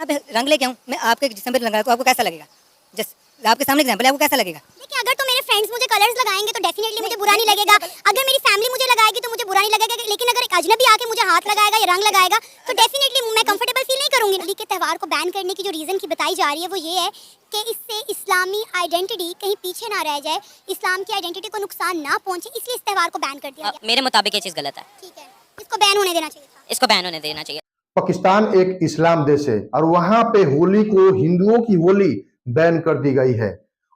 पे रंग लेके आऊँ, मैं आपके जिस्म पे लगा तो आपको कैसा लगेगा? जस्ट आपके सामने एग्जांपल है, आपको कैसा लगेगा? देखिए, अगर तो मेरे फ्रेंड्स मुझे कलर्स लगाएंगे तो डेफिनेटली मुझे बुरा नहीं लगेगा। अगर मेरी फैमिली मुझे लगाएगी तो मुझे बुरा नहीं लगेगा, लेकिन अगर एक अजनबी आके मुझे हाथ लगाएगा या रंग लगाएगा तो डेफिनेटली मैं कंफर्टेबल फील नहीं करूंगी। होली के त्यौहार को बैन करने की जो रीज़न की बताई जा रही है वो ये है कि इससे इस्लामी आइडेंटिटी कहीं पीछे ना रह जाए, इस्लाम की आइडेंटिटी को नुकसान ना पहुंचे, इसलिए इस त्यौहार को बैन कर दिया गया। मेरे मुताबिक ये चीज़ गलत है। ठीक है, इसको बैन होने देना चाहिए था। इसको बैन होने देना चाहिए। पाकिस्तान एक इस्लाम देश है और वहां पे होली को, हिंदुओं की होली बैन कर दी गई है।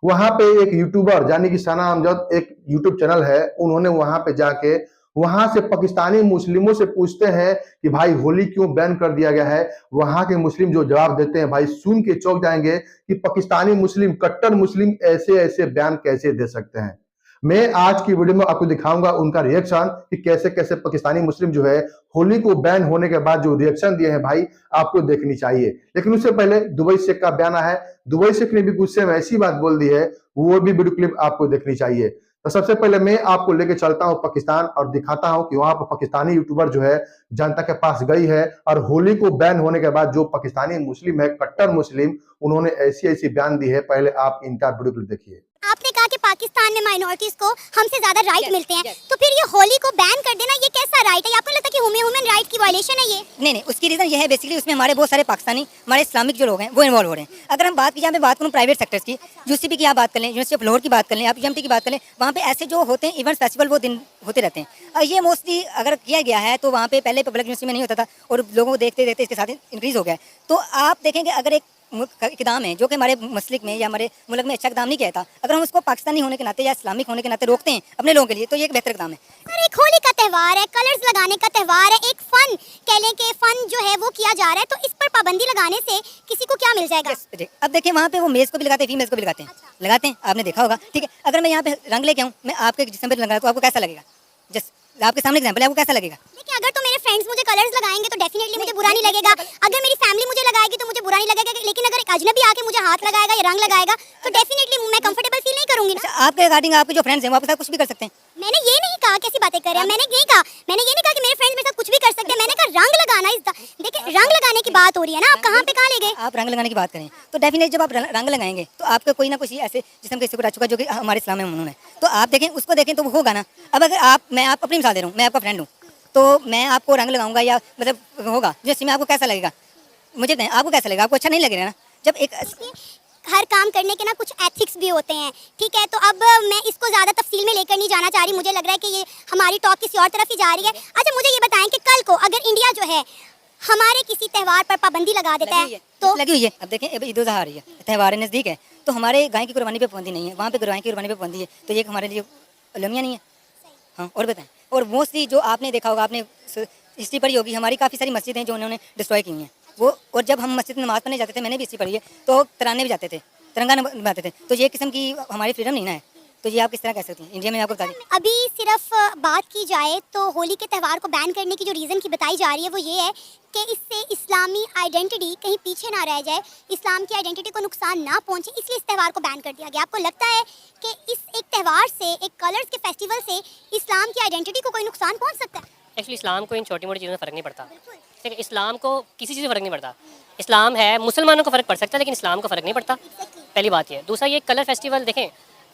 वहां पे एक यूट्यूबर यानी कि सना अमजद, एक यूट्यूब चैनल है, उन्होंने वहां पे जाके वहां से पाकिस्तानी मुस्लिमों से पूछते हैं कि भाई होली क्यों बैन कर दिया गया है। वहां के मुस्लिम जो जवाब देते हैं भाई सुन के चौंक जाएंगे कि पाकिस्तानी मुस्लिम, कट्टर मुस्लिम ऐसे ऐसे बयान कैसे दे सकते हैं। मैं आज की वीडियो में आपको दिखाऊंगा उनका रिएक्शन कि कैसे कैसे पाकिस्तानी मुस्लिम जो है होली को बैन होने के बाद जो रिएक्शन दिए हैं भाई आपको देखनी चाहिए। लेकिन उससे पहले दुबई शेख का बयान है, दुबई शेख ने भी गुस्से में ऐसी बात बोल दी है, वो भी वीडियो क्लिप आपको देखनी चाहिए। तो सबसे पहले मैं आपको लेके चलता हूं पाकिस्तान और दिखाता हूं कि वहां पर पाकिस्तानी यूट्यूबर जो है जनता के पास गई है और होली को बैन होने के बाद जो पाकिस्तानी मुस्लिम है, कट्टर मुस्लिम, उन्होंने ऐसी ऐसी बयान दी है। पहले आप इनका वीडियो क्लिप देखिए। आपने कहा कि पाकिस्तान में माइनॉरिटीज को हमसे ज्यादा राइट मिलते हैं, तो फिर ये होली को बैन कर देना ये कैसा राइट है? आपको लगता है कि ह्यूमन राइट की वायलेशन है ये? नहीं, उसकी रीज़न ये है बेसिकली उसमें हमारे बहुत सारे पाकिस्तानी, हमारे इस्लामिक जो लोग हैं वो इन्वॉल्व हो रहे हैं। अगर हम बात की, यहाँ पे बात करूँ प्राइवेट सेक्टर्स की, यूसीपी की आप बात कर लें, यूनिवर्सिटी ऑफ लाहौर की बात कर लें, आप यूएमटी की बात कर लें, वहाँ पे ऐसे जो होते हैं इवेंट्स, फेस्टिवल वो दिन होते रहते हैं। और ये मोस्टली अगर किया गया है तो वहाँ पे पहले पब्लिक यूनिवर्सिटी में नहीं होता था और लोगों को देखते देखते इसके साथ इंक्रीज़ हो गया है। तो आप देखेंगे अगर एक इक़दाम है जो कि हमारे मसलिक में या हमारे मुल्क में अच्छा इक़दाम नहीं किया था, अगर हम उसको पाकिस्तानी होने के नाते या इस्लामिक होने के नाते रोकते हैं अपने लोगों के लिए, तो ये एक बेहतर इक़दाम है। अरे एक होली का त्यौहार है, कलर्स लगाने का त्यौहार है, एक फन कह लें कि फन जो है वो किया जा रहा है, तो इस पर पाबंदी लगाने से किसी को क्या मिल जाएगा? अब देखिए वहाँ पे वो मेज को भी लगाते हैं, फीमेल्स को भी लगाते हैं। लगाते हैं, आपने देखा होगा। ठीक है, अगर मैं यहाँ पे रंग लेके आऊँ, मैं आपके जिस्म पे लगा तो आपको कैसा लगेगा? जस्ट आपके सामने एग्जांपल है, आपको कैसा लगेगा? देखिए, अगर तो मेरे फ्रेंड्स मुझे कलर्स लगाएंगे तो डेफिनेटली मुझे बुरा नहीं लगेगा। अगर मेरी फैमिली मुझे लगाएगी तो मुझे बुरा नहीं लगेगा, लेकिन अगर एक अजनबी आके मुझे हाथ लगाएगा या रंग लगाएगा तो डेफिनेटली मैं कंफर्टेबल फील नहीं करूंगी ना। आपके रिगार्डिंग आपके जो फ्रेंड्स हैं वो आपके साथ कुछ भी कर सकते हैं। मैंने ये नहीं कहा, कैसी बातें कर रहे हैं, मैंने ये नहीं कहा कि मेरे फ्रेंड्स मेरे साथ कुछ भी कर सकते हैं। मैंने कहा रंग लगाना, देखिए रंग लगाने की बात हो रही है ना, आप कहाँ पे कहाँ ले गए? आप रंग लगाने की बात करें तो डेफिनेटली जब आप रंग लगाएंगे तो आपका कोई ना कोई ऐसे जिस्म के हिस्से को टच होगा जो कि हमारे इस्लाम में ममनून है, तो आप देखें, उसको देखें तो वो होगा ना। अब अगर मैं आप अपनी मिसाल दे रहा हूँ, मैं आपका फ्रेंड हूँ तो मैं आपको रंग लगाऊंगा या मतलब होगा जिसमें आपको कैसा लगेगा? मुझे नहीं, आपको कैसा लगेगा? आपको अच्छा नहीं लगेगा ना। जब एक हर काम करने के ना कुछ एथिक्स भी होते हैं, ठीक है? तो अब मैं इसको ज़्यादा तफसील में लेकर नहीं जाना चाह रही, मुझे लग रहा है कि ये हमारी टॉक किसी और तरफ ही जा रही है। अच्छा, मुझे ये बताएं कि कल को अगर इंडिया जो है हमारे किसी त्यौहार पर पाबंदी लगा देता है तो? लगी हुई है। अब देखें, अब ईद उल अज़हा आ रही है, त्यौहार नज़दीक है, तो हमारे गाय की कुर्बानी पे पाबंदी नहीं है, वहाँ पे गाय की कुर्बानी पे पाबंदी है, तो ये हमारे लिए अलमिया नहीं है। हाँ, और बताएं। और मोस्टली जो आपने देखा होगा, आपने हिस्ट्री पढ़ी होगी, हमारी काफ़ी सारी मस्जिदें जो उन्होंने डिस्ट्रॉय की हैं वो, और जब हम मस्जिद में नमाज़ पढ़ने जाते थे, मैंने भी हिस्ट्री पढ़ी है, तो तराने भी जाते थे, तिरंगा निभाते थे, तो ये किस्म की हमारी फ्रीडम नहीं ना है। तो ये आप किस तरह कह सकती हैं? इंडिया में आपको बता दें, अभी सिर्फ बात की जाए तो होली के त्यौहार को बैन करने की जो रीज़न की बताई जा रही है वो ये है कि इससे इस्लामी आइडेंटिटी कहीं पीछे ना रह जाए, इस्लाम की आइडेंटिटी को नुकसान ना पहुंचे, इसलिए इस त्यौहार को बैन कर दिया गया। आपको लगता है कि इस एक त्यौहार से, एक कलर्स के फेस्टिवल से इस्लाम की आइडेंटिटी को कोई नुकसान पहुंच सकता है? एक्चुअली इस्लाम को इन छोटी मोटी चीज़ों में फ़र्क नहीं पड़ता। ठीक है, इस्लाम को किसी चीज़ से फ़र्क नहीं पड़ता। इस्लाम है, मुसलमानों को फ़र्क पड़ सकता है लेकिन इस्लाम को फ़र्क नहीं पड़ता। पहली बात ये। दूसरा, ये कलर फेस्टिवल देखें,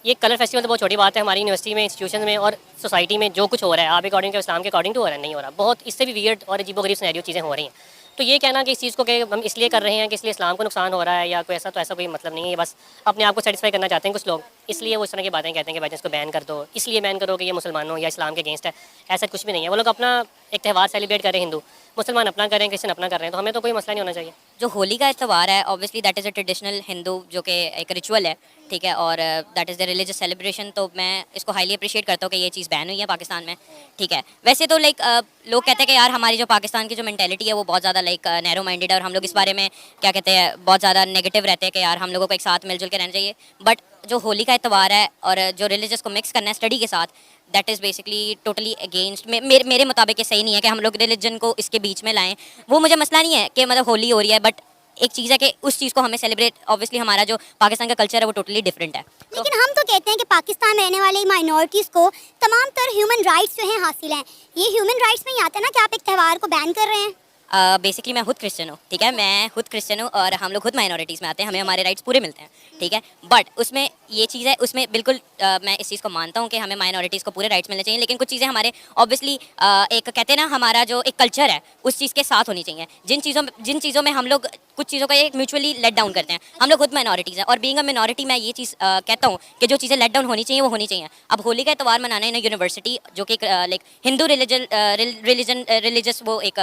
ये कलर फेस्टिवल तो बहुत छोटी बात है हमारी यूनिवर्सिटी में, इंस्टीट्यूशन में और सोसाइटी में जो कुछ हो रहा है, आप अकॉर्डिंग टू इस्लाम के अकॉर्डिंग टू हो रहा है, नहीं हो रहा। बहुत इससे भी वियर्ड और अजीबोगरीब सिनेरियो चीज़ें हो रही हैं। तो ये कहना कि इस चीज़ को कि हम इसलिए कर रहे हैं कि इसलिए इस्लाम को नुकसान हो रहा है या कोई ऐसा, तो ऐसा कोई मतलब नहीं है। ये बस अपने आप को सेटिस्फाई करना चाहते हैं कुछ लोग, इसलिए वो इस तरह की बातें कहते हैं कि भाई इसको बैन कर दो, इसलिए बैन करो कि ये मुसलमानों या इस्लाम के अगेंस्ट है। ऐसा कुछ भी नहीं है। वो लोग अपना एक त्यौहार सेलिब्रेट करें, हिंदू मुसलमान अपना करें, क्रिश्चियन अपना कर रहे हैं, तो हमें तो कोई मसला नहीं होना चाहिए। जो होली का त्यौहार है, obviously that is a traditional Hindu, जो कि एक रिचुअल है, ठीक है, और that is the religious celebration. तो मैं इसको हाईली अप्रिशिएट करता हूँ कि ये चीज़ बैन हुई है पाकिस्तान में, ठीक है। वैसे तो लाइक लोग कहते हैं कि यार हमारी जो पाकिस्तान की जो मेंटेलिटी है वो बहुत ज़्यादा लाइक नैरो माइंडेड है और हम लोग इस बारे में क्या कहते हैं बहुत ज़्यादा नेगेटिव रहते हैं कि यार हम लोगों को एक साथ मिलजुल के रहना चाहिए। बट जो होली का त्यौहार है और जो रिलीजियस को मिक्स करना है स्टडी के साथ, that is basically totally against. मेरे मुताबिक ये सही नहीं है कि हम लोग रिलीजन को इसके बीच में लाएं। वो मुझे मसला नहीं है कि मतलब होली हो रही है, बट एक चीज़ है कि उस चीज़ को हमें सेलिब्रेट, ऑब्वियसली हमारा जो पाकिस्तान का कल्चर है वो टोटली डिफरेंट है। लेकिन हम तो कहते हैं कि पाकिस्तान में रहने वाले माइनॉरिटीज़ को तमाम तर ह्यूमन राइट्स जो हैं हासिल हैं। ये ह्यूमन राइट्स में ही आता है ना कि आप एक त्यौहार को बैन कर रहे हैं। बेसिकली मैं खुद क्रिश्चियन हूँ, ठीक है, मैं खुद क्रिश्चियन हूँ और हम लोग खुद माइनॉरिटीज़ में आते हैं, हमें हमारे राइट्स पूरे मिलते हैं, ठीक है। बट उसमें ये चीज़ है, उसमें बिल्कुल मैं इस चीज़ को मानता हूँ कि हमें माइनॉरिटीज़ को पूरे राइट्स मिलने चाहिए, लेकिन कुछ चीज़ें हमारे ऑब्वियसली एक कहते हैं ना, हमारा जो एक कल्चर है उस चीज़ के साथ होनी चाहिए। जिन चीज़ों में हम लोग कुछ चीज़ों का एक म्यूचुअली लेट डाउन करते हैं, हम लोग खुद माइनॉरिटीज़ हैं और बीइंग अ मिनॉरिटी मैं ये चीज़ कहता हूँ कि जो चीज़ें लेट डाउन होनी चाहिए वो होनी चाहिए। अब होली का त्यौहार मनाना इन यूनिवर्सिटी, जो कि लाइक हिंदू रिलीजियस वो एक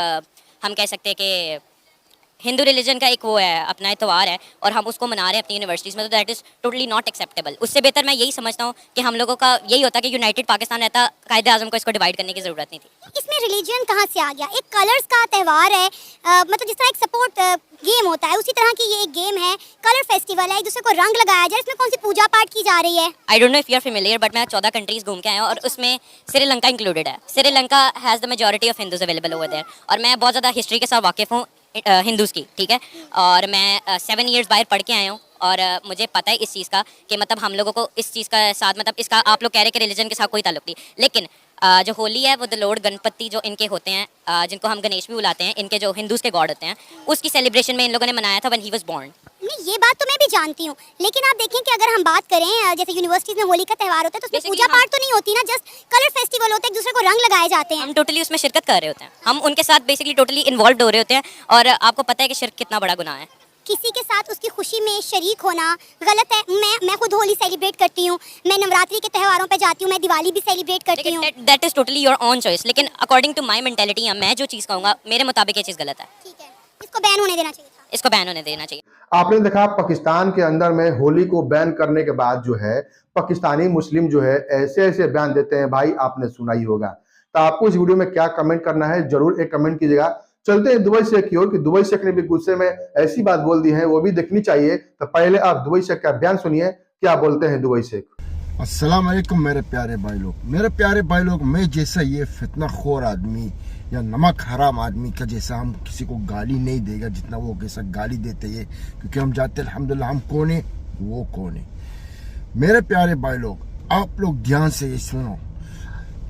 हम कह सकते हैं कि हिंदू रिलीजन का एक वो है, अपना त्यौहार है और हम उसको मना रहे हैं अपनी यूनिवर्सिटीज़ में, तो that is totally not acceptable. उससे बेहतर मैं यही समझता हूँ कि हम लोगों का यही होता कि यूनाइटेड पाकिस्तान रहता, कायदे आज़म को इसको डिवाइड करने की ज़रूरत नहीं थी। इसमें रिलीजन कहाँ से आ गया? एक कलर्स का त्यौहार है, मतलब जिस तरह एक सपोर्ट गेम होता है उसी तरह की ये एक गेम है, कलर फेस्टिवल है, एक दूसरे को रंग लगाया जाए। इसमें कौन सी पूजा पाठ की जा रही है? I don't know if you are familiar, but मैं 14 कंट्रीज़ घूम के आया हूँ और उसमें श्रीलंका इंक्लूडेड है। Sri Lanka has the majority of Hindus available over there और मैं बहुत ज़्यादा हिस्ट्री के साथ वाकिफ़ हूँ हिंदूज़ की, ठीक है। और मैं 7 ईयर्स बाहर पढ़ के आया हूँ और मुझे पता है इस चीज़ का कि मतलब हम लोगों को इस चीज़ का साथ, मतलब इसका आप लोग कह रहे हैं कि रिलीजन के साथ कोई ताल्लुक नहीं, लेकिन जो होली है वो द लॉर्ड गणपति जो इनके होते हैं, जिनको हम गणेश भी बुलाते हैं, इनके जो हिंदूज़ के गॉड होते हैं, उसकी सेलिब्रेशन में इन लोगों ने मनाया था व्हेन ही वाज बोर्न। नहीं, ये बात तो मैं भी जानती हूँ, लेकिन आप देखें कि अगर हम बात करें जैसे यूनिवर्सिटीज में होली का त्यौहार होता है तो उसमें Basically पूजा पाठ तो नहीं होती ना, जस्ट कलर फेस्टिवल होता है, एक दूसरे को रंग लगाए जाते हैं। हम टोटली उसमें शिरकत कर रहे होते हैं, हम उनके साथ बेसिकली टोटली इन्वॉल्व हो रहे होते हैं और आपको पता है कि शिरक कितना बड़ा गुनाह है। किसी के साथ उसकी खुशी में शरीक होना गलत है। मैं खुद होली सेलिब्रेट करती हूँ, मैं नवरात्रि के त्योहारों पे जाती हूँ, मैं दिवाली भी सेलिब्रेट करती हूँ। That is totally your own choice, लेकिन अकॉर्डिंग टू माय मेंटालिटी या मैं जो चीज़ कहूँगा मेरे मुताबिक ये चीज़ गलत है, ठीक है, इसको बैन होने देना चाहिए था। इसको बैन होने देना चाहिए। आपने देखा पाकिस्तान के अंदर में होली को बैन करने के बाद जो है पाकिस्तानी मुस्लिम जो है ऐसे ऐसे बयान देते हैं, भाई आपने सुना ही होगा। तो आपको इस वीडियो में क्या कमेंट करना है जरूर एक कमेंट कीजिएगा। चलते हैं दुबई शेख की ओर कि दुबई शेख ने भी गुस्से में ऐसी बात बोल दी है, वो भी देखनी चाहिए। तो पहले आप दुबई शेख का बयान सुनिए, क्या बोलते हैं दुबई शेख। अस्सलाम वालेकुम मेरे प्यारे भाई लोग, मैं जैसा ये फितना खोर आदमी या नमक हराम आदमी का जैसा हम किसी को गाली नहीं देगा जितना वो कैसा गाली देते हैं, क्योंकि हम जानते हैं अल्हम्दुलिल्लाह हम कौन है, वो कौन है। मेरे प्यारे भाई लोग, आप लोग ध्यान से ये सुनो,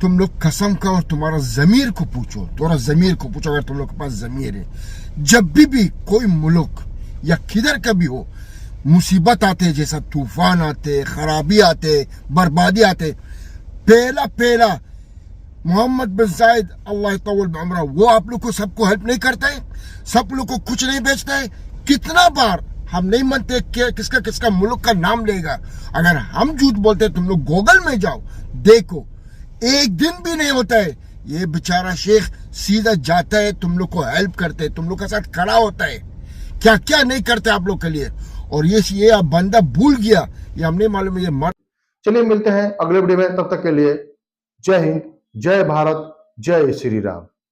तुम लोग कसम का और तुम्हारा जमीर को पूछो, अगर तुम लोग के पास जमीर है, जब भी कोई मुल्क या किधर का भी हो मुसीबत आते, जैसा तूफान आते, खराबी आते, बर्बादी आते, पहला मोहम्मद बिन जायद अल्लाह तआला बिअमरा वो आप लोग को सबको हेल्प नहीं करता है, सब लोग को कुछ नहीं बेचता है। कितना बार हम नहीं मानते कि किसका मुल्क का नाम लेगा। अगर हम झूठ बोलते तुम लोग गूगल में जाओ देखो, एक दिन भी नहीं होता है ये बेचारा शेख सीधा जाता है, तुम लोग को हेल्प करते है, तुम लोग के साथ खड़ा होता है, क्या क्या नहीं करते आप लोग के लिए। और ये आप बंदा भूल गया, ये हमने मालूम है ये मर। चलिए मिलते हैं अगले वीडियो में, तब तक के लिए जय हिंद, जय भारत, जय श्री राम।